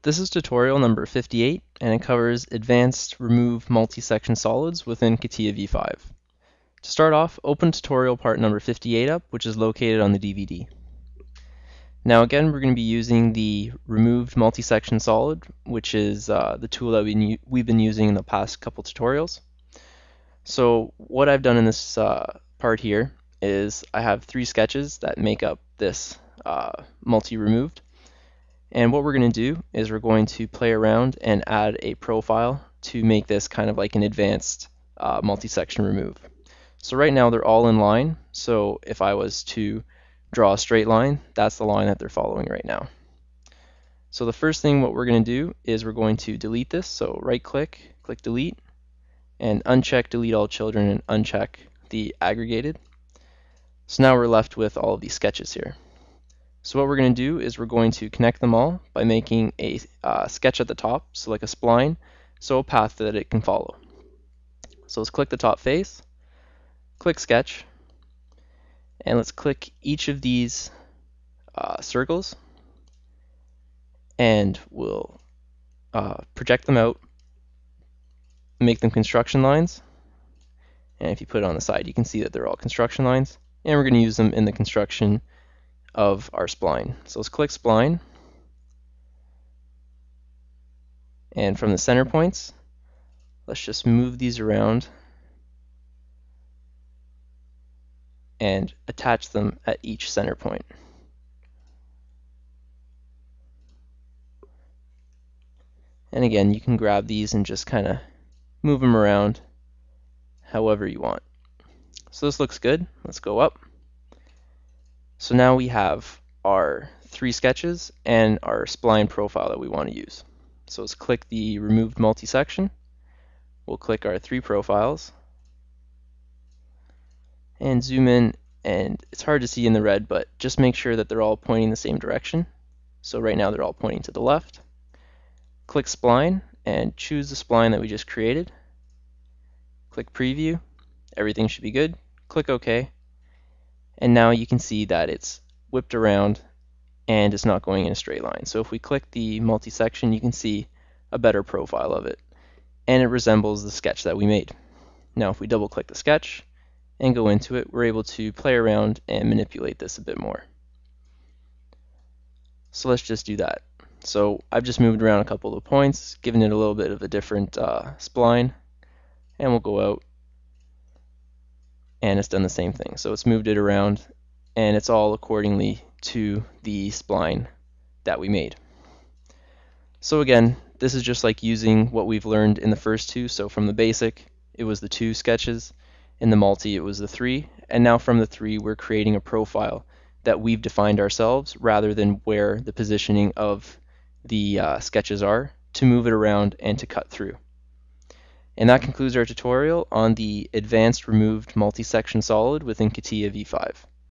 This is tutorial number 58, and it covers advanced remove multi-section solids within Catia v5. To start off, open tutorial part number 58 up, which is located on the DVD. Now again, we're going to be using the removed multi-section solid, which is the tool that we've been using in the past couple tutorials. So what I've done in this part here is I have 3 sketches that make up this multi-removed. And what we're going to do is we're going to play around and add a profile to make this kind of like an advanced multi-section remove. So right now they're all in line, so if I was to draw a straight line, that's the line that they're following right now. So the first thing what we're going to do is we're going to delete this, so right click, click delete, and uncheck delete all children and uncheck the aggregated. So now we're left with all of these sketches here. So what we're going to do is we're going to connect them all by making a sketch at the top, so like a spline, so a path that it can follow. So let's click the top face, click sketch, and let's click each of these circles, and we'll project them out, make them construction lines, and if you put it on the side you can see that they're all construction lines, and we're going to use them in the construction of our spline. So let's click spline, and from the center points let's just move these around and attach them at each center point. And again, you can grab these and just kind of move them around however you want. So this looks good. Let's go up. So now we have our 3 sketches and our spline profile that we want to use. So let's click the removed multi-section. We'll click our 3 profiles and zoom in, and it's hard to see in the red, but just make sure that they're all pointing the same direction. So right now they're all pointing to the left. Click spline and choose the spline that we just created. Click preview. Everything should be good. Click OK. And now you can see that it's whipped around and it's not going in a straight line. So if we click the multi-section, you can see a better profile of it, and it resembles the sketch that we made. Now if we double click the sketch and go into it, we're able to play around and manipulate this a bit more. So let's just do that. So I've just moved around a couple of points, given it a little bit of a different spline, and we'll go out, and it's done the same thing. So it's moved it around, and it's all accordingly to the spline that we made. So again, this is just like using what we've learned in the first 2. So from the basic, it was the 2 sketches. In the multi, it was the 3. And now from the 3, we're creating a profile that we've defined ourselves rather than where the positioning of the sketches are, to move it around and to cut through. And that concludes our tutorial on the advanced removed multi-section solid within Catia v5.